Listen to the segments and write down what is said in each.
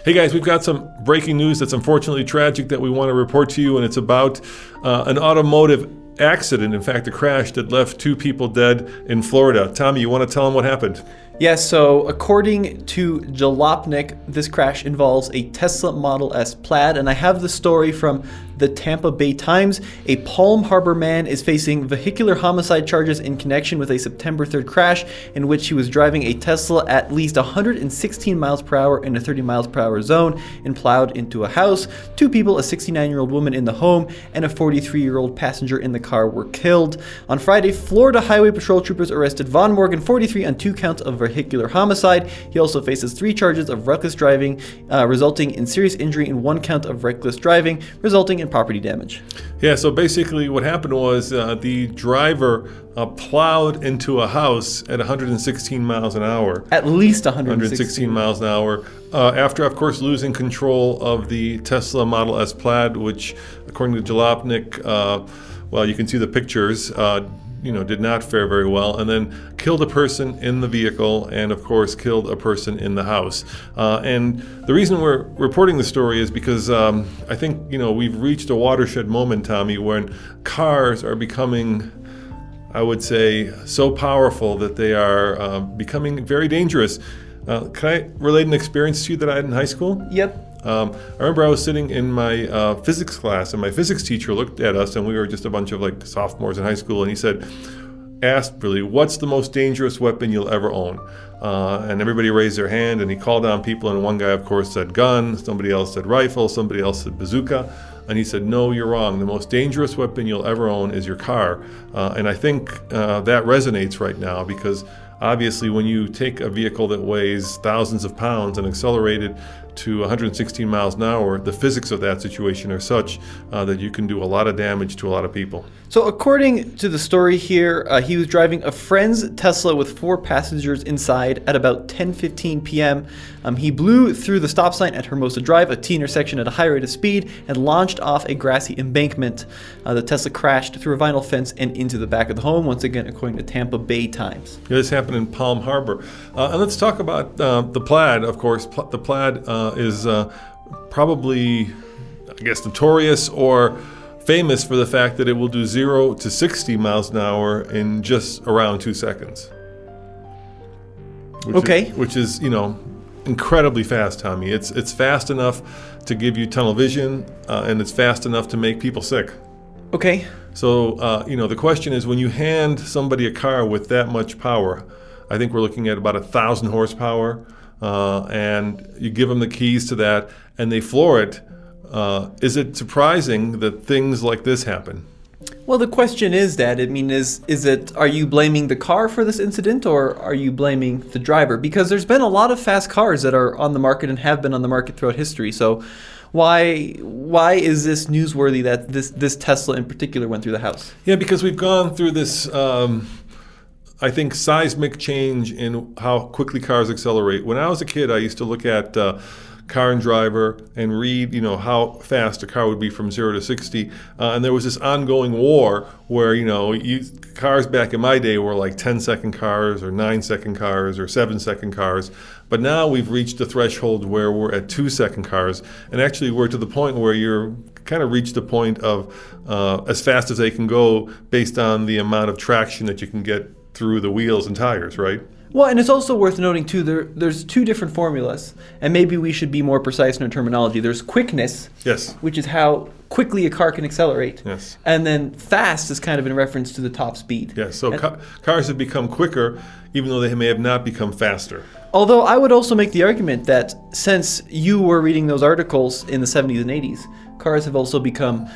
Hey guys, we've got some breaking news that's unfortunately tragic that we want to report to you, and it's about an automotive accident. In fact, a crash that left 2 people dead in Florida. Tommy, you want to tell them what happened? Yes, so according to Jalopnik, this crash involves a Tesla Model S Plaid, and I have the story from the Tampa Bay Times. A Palm Harbor man is facing vehicular homicide charges in connection with a September 3rd crash in which he was driving a Tesla at least 116 miles per hour in a 30 miles per hour zone and plowed into a house. 2 people, a 69-year-old woman in the home and a 43-year-old passenger in the car, were killed. On Friday, Florida Highway Patrol troopers arrested Von Morgan, 43, on 2 counts of vehicular homicide. He also faces 3 charges of reckless driving, resulting in serious injury, and 1 count of reckless driving, resulting in property damage. Yeah, so basically what happened was the driver plowed into a house at 116 miles an hour. At least 116 miles an hour. After, of course, losing control of the Tesla Model S Plaid, which, according to Jalopnik, well, you can see the pictures, did not fare very well, and then killed a person in the vehicle and, of course, killed a person in the house. And the reason we're reporting the story is because I think, we've reached a watershed moment, Tommy, when cars are becoming, I would say, so powerful that they are becoming very dangerous. Can I relate an experience to you that I had in high school? Yep. I remember I was sitting in my physics class, and my physics teacher looked at us, and we were just a bunch of sophomores in high school, and he asked really, what's the most dangerous weapon you'll ever own? And everybody raised their hand, and he called on people, and one guy, of course, said gun, somebody else said rifle, somebody else said bazooka, and he said, no, you're wrong. The most dangerous weapon you'll ever own is your car. And I think that resonates right now, because obviously when you take a vehicle that weighs thousands of pounds and accelerate it to 116 miles an hour, the physics of that situation are such that you can do a lot of damage to a lot of people. So according to the story here, he was driving a friend's Tesla with 4 passengers inside at about 10:15 p.m. He blew through the stop sign at Hermosa Drive, a T intersection, at a high rate of speed and launched off a grassy embankment. The Tesla crashed through a vinyl fence and into the back of the home, once again according to Tampa Bay Times. Yeah, this happened in Palm Harbor. And let's talk about the Plaid, of course. The Plaid is probably, I guess, notorious or famous for the fact that it will do 0 to 60 miles an hour in just around 2 seconds. Which is incredibly fast, Tommy. It's fast enough to give you tunnel vision, and it's fast enough to make people sick. Okay. So, the question is, when you hand somebody a car with that much power, I think we're looking at about 1,000 horsepower, and you give them the keys to that, and they floor it. Is it surprising that things like this happen? Well, the question is that, are you blaming the car for this incident, or are you blaming the driver? Because there's been a lot of fast cars that are on the market and have been on the market throughout history. So why is this newsworthy that this Tesla in particular went through the house? Yeah, because we've gone through this, I think, seismic change in how quickly cars accelerate. When I was a kid, I used to look at Car and Driver and read, how fast a car would be from 0 to 60. And there was this ongoing war where, cars back in my day were like 10-second cars or 9-second cars or 7-second cars. But now we've reached the threshold where we're at 2-second cars. And actually we're to the point where you're kind of reached the point of as fast as they can go based on the amount of traction that you can get through the wheels and tires, right? Well, and it's also worth noting, too, there's 2 different formulas, and maybe we should be more precise in our terminology. There's quickness, yes, which is how quickly a car can accelerate, yes, and then fast is kind of in reference to the top speed. Yes, so cars have become quicker, even though they may have not become faster. Although I would also make the argument that since you were reading those articles in the 70s and 80s, cars have also become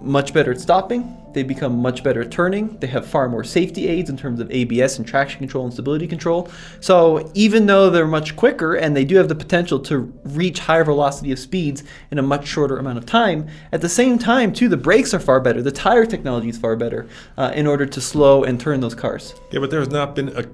much better at stopping. They've become much better at turning. They have far more safety aids in terms of ABS and traction control and stability control. So even though they're much quicker and they do have the potential to reach higher velocity of speeds in a much shorter amount of time, at the same time, too, the brakes are far better. The tire technology is far better in order to slow and turn those cars. Yeah, but there's not been a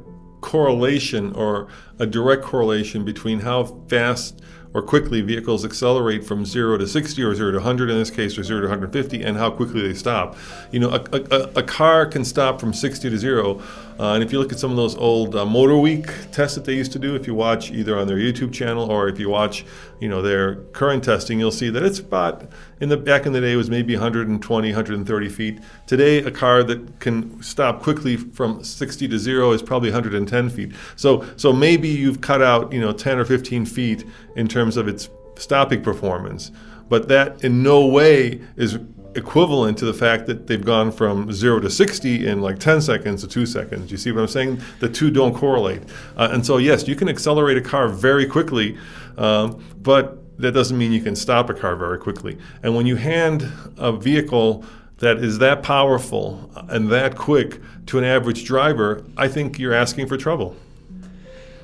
correlation or a direct correlation between how fast or quickly vehicles accelerate from 0 to 60 or 0 to 100 in this case, or 0 to 150, and how quickly they stop. A car can stop from 60 to 0. And if you look at some of those old Motor Week tests that they used to do, if you watch either on their YouTube channel or if you watch, their current testing, you'll see that it's about, back in the day, it was maybe 120, 130 feet. Today, a car that can stop quickly from 60 to 0 is probably 110 feet. So maybe you've cut out, 10 or 15 feet in terms of its stopping performance. But that in no way is equivalent to the fact that they've gone from 0 to 60 in like 10 seconds to 2 seconds. You see what I'm saying? The two don't correlate. And so, yes, you can accelerate a car very quickly, but that doesn't mean you can stop a car very quickly. And when you hand a vehicle that is that powerful and that quick to an average driver, I think you're asking for trouble.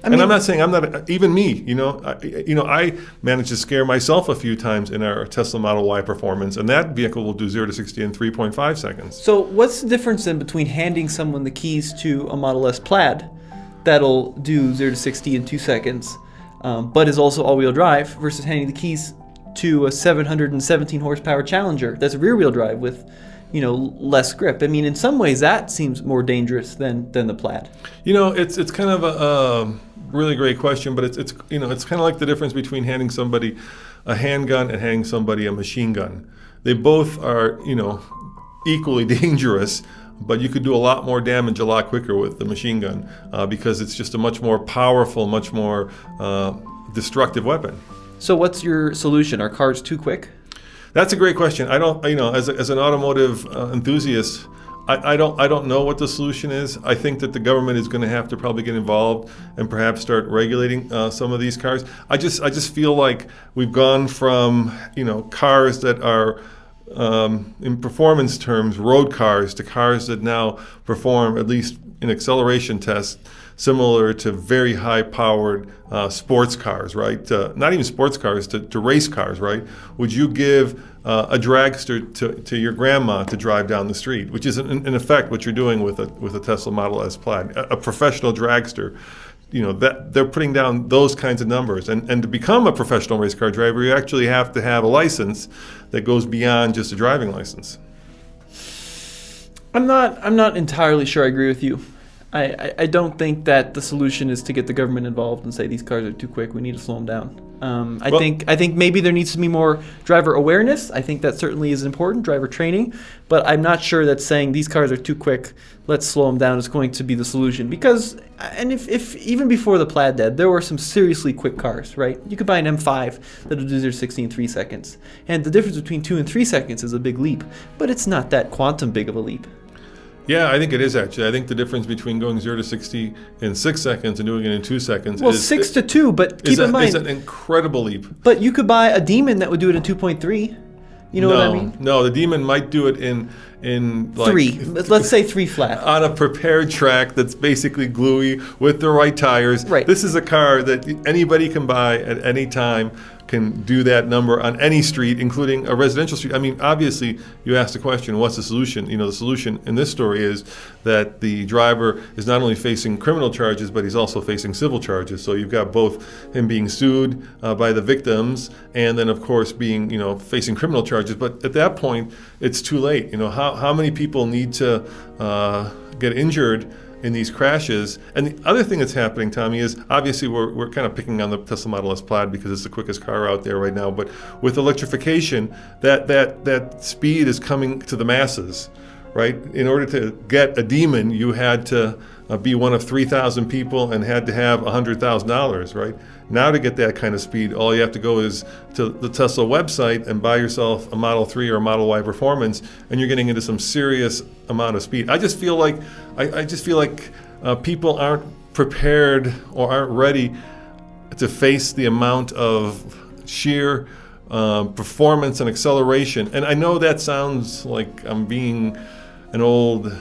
And I'm not saying even me, I managed to scare myself a few times in our Tesla Model Y performance, and that vehicle will do 0 to 60 in 3.5 seconds. So what's the difference then between handing someone the keys to a Model S Plaid that'll do 0 to 60 in 2 seconds, but is also all-wheel drive, versus handing the keys to a 717 horsepower Challenger that's rear-wheel drive with less grip? I mean, in some ways that seems more dangerous than the Plaid. It's kind of a really great question, but it's kind of like the difference between handing somebody a handgun and handing somebody a machine gun. They both are, equally dangerous, but you could do a lot more damage a lot quicker with the machine gun because it's just a much more powerful, much more destructive weapon. So what's your solution? Are cars too quick? That's a great question. I don't, as an automotive enthusiast, I don't know what the solution is. I think that the government is going to have to probably get involved and perhaps start regulating some of these cars. I just feel like we've gone from cars that are in performance terms road cars to cars that now perform, at least in acceleration tests, similar to very high-powered sports cars, right? Not even sports cars, to race cars, right? Would you give a dragster to your grandma to drive down the street, which is in effect what you're doing with a Tesla Model S Plaid, a professional dragster? That they're putting down those kinds of numbers, and to become a professional race car driver, you actually have to have a license that goes beyond just a driving license. I'm not entirely sure I agree with you. I don't think that the solution is to get the government involved and say these cars are too quick, we need to slow them down. I think maybe there needs to be more driver awareness. I think that certainly is important, driver training. But I'm not sure that saying these cars are too quick, let's slow them down, is going to be the solution. Because, and if even before the Plaid did, there were some seriously quick cars, right? You could buy an M5 that'll do 0 to 60 in 3 seconds. And the difference between 2 and 3 seconds is a big leap. But it's not that quantum big of a leap. Yeah, I think it is actually. I think the difference between going 0 to 60 in 6 seconds and doing it in 2 seconds is 6 to 2, but keep in mind, it's an incredible leap. But you could buy a Demon that would do it in 2.3. You know what I mean? No, the Demon might do it in like 3. Let's say 3 flat. On a prepared track that's basically gluey with the right tires. Right. This is a car that anybody can buy at any time, can do that number on any street, including a residential street. I mean, obviously, you asked the question, what's the solution? The solution in this story is that the driver is not only facing criminal charges, but he's also facing civil charges. So you've got both him being sued by the victims and then, of course, being, facing criminal charges. But at that point, it's too late. How many people need to get injured in these crashes? And the other thing that's happening, Tommy, is obviously we're kind of picking on the Tesla Model S Plaid because it's the quickest car out there right now. But with electrification, that speed is coming to the masses, right? In order to get a Demon, you had to be one of 3,000 people and had to have $100,000, right? Now to get that kind of speed, all you have to go is to the Tesla website and buy yourself a Model 3 or a Model Y Performance, and you're getting into some serious amount of speed. I just feel like people aren't prepared or aren't ready to face the amount of sheer performance and acceleration. And I know that sounds like I'm being an old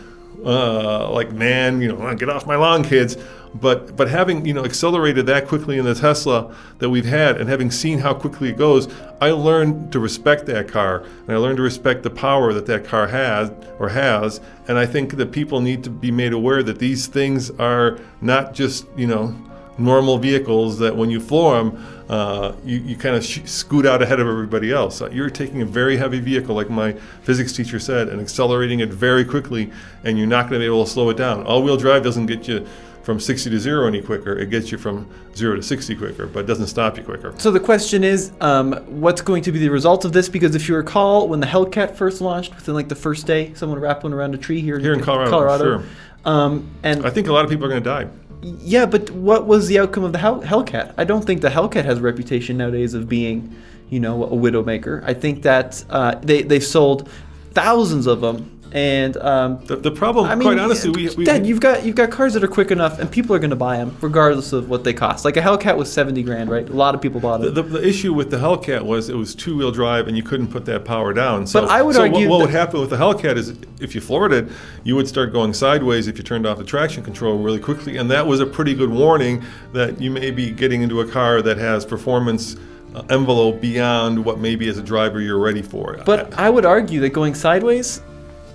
man, get off my lawn, kids. But having accelerated that quickly in the Tesla that we've had, and having seen how quickly it goes, I learned to respect that car, and I learned to respect the power that car has. And I think that people need to be made aware that these things are not just normal vehicles that when you floor them, you kind of scoot out ahead of everybody else. You're taking a very heavy vehicle, like my physics teacher said, and accelerating it very quickly, and you're not going to be able to slow it down. All-wheel drive doesn't get you from 60 to 0 any quicker. It gets you from 0 to 60 quicker, but it doesn't stop you quicker. So the question is, what's going to be the result of this? Because if you recall, when the Hellcat first launched, within like the first day, someone wrapped one around a tree here in Colorado. Sure. And I think a lot of people are going to die. Yeah, but what was the outcome of the Hellcat? I don't think the Hellcat has a reputation nowadays of being, a widowmaker. I think that they've sold thousands of them. And the problem, quite honestly, Dad, you've got cars that are quick enough, and people are going to buy them regardless of what they cost. Like a Hellcat was $70,000, right? A lot of people bought it. The issue with the Hellcat was it was two-wheel drive, and you couldn't put that power down. So, but I would argue what would happen with the Hellcat is if you floored it, you would start going sideways if you turned off the traction control really quickly, and that was a pretty good warning that you may be getting into a car that has performance envelope beyond what maybe as a driver you're ready for. But I would argue that going sideways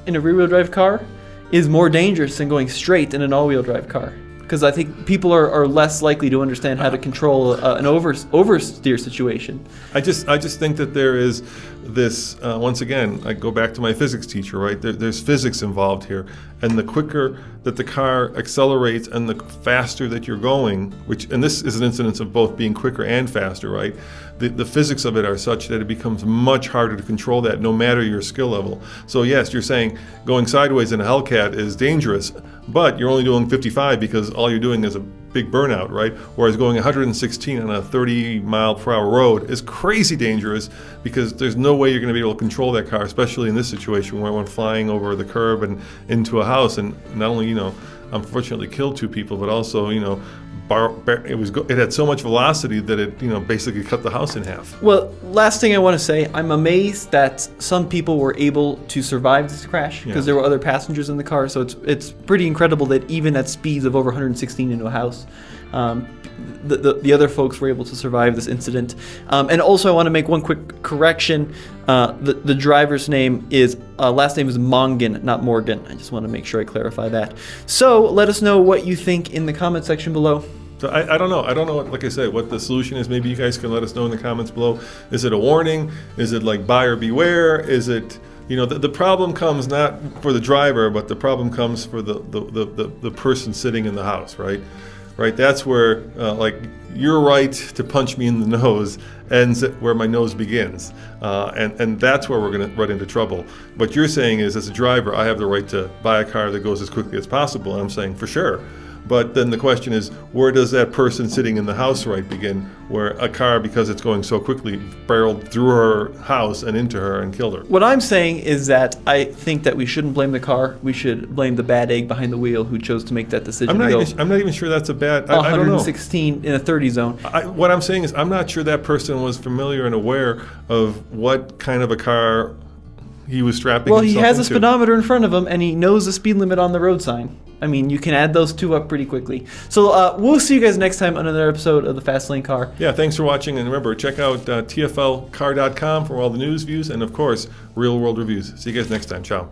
in a rear-wheel drive car is more dangerous than going straight in an all-wheel drive car, because I think people are less likely to understand how to control an oversteer situation. I just think that there is this once again, I go back to my physics teacher, right? There's physics involved here, and the quicker that the car accelerates and the faster that you're going, and this is an incidence of both being quicker and faster, right? The physics of it are such that it becomes much harder to control that no matter your skill level. So yes, you're saying going sideways in a Hellcat is dangerous, but you're only doing 55 because all you're doing is a big burnout, right? Whereas going 116 on a 30-mile-per-hour road is crazy dangerous because there's no way you're going to be able to control that car, especially in this situation where one flying over the curb and into a house, and not only, unfortunately killed two people, but also, it had so much velocity that it, basically cut the house in half. Well, last thing I want to say, I'm amazed that some people were able to survive this crash because there were other passengers in the car. So it's pretty incredible that even at speeds of over 116 into a house, the other folks were able to survive this incident. And also, I want to make one quick correction. The driver's name is last name is Mongan, not Morgan. I just want to make sure I clarify that. So let us know what you think in the comment section below. So I don't know. I don't know, like I said, what the solution is. Maybe you guys can let us know in the comments below. Is it a warning? Is it like buyer beware? Is it, the problem comes not for the driver, but the problem comes for the person sitting in the house, right? Right. That's where your right to punch me in the nose ends at where my nose begins, and that's where we're going to run into trouble. What you're saying is, as a driver, I have the right to buy a car that goes as quickly as possible, and I'm saying for sure. But then the question is, where does that person sitting in the house right begin, where a car, because it's going so quickly, barreled through her house and into her and killed her? What I'm saying is that I think that we shouldn't blame the car. We should blame the bad egg behind the wheel who chose to make that decision. I'm not even sure that's a bad. I don't know. 116 in a 30 zone. What I'm saying is, I'm not sure that person was familiar and aware of what kind of a car he was strapping himself into. Well, he has a speedometer in front of him, and he knows the speed limit on the road sign. I mean, you can add those two up pretty quickly. So we'll see you guys next time on another episode of the Fast Lane Car. Yeah, thanks for watching. And remember, check out TFLcar.com for all the news, views, and, of course, real-world reviews. See you guys next time. Ciao.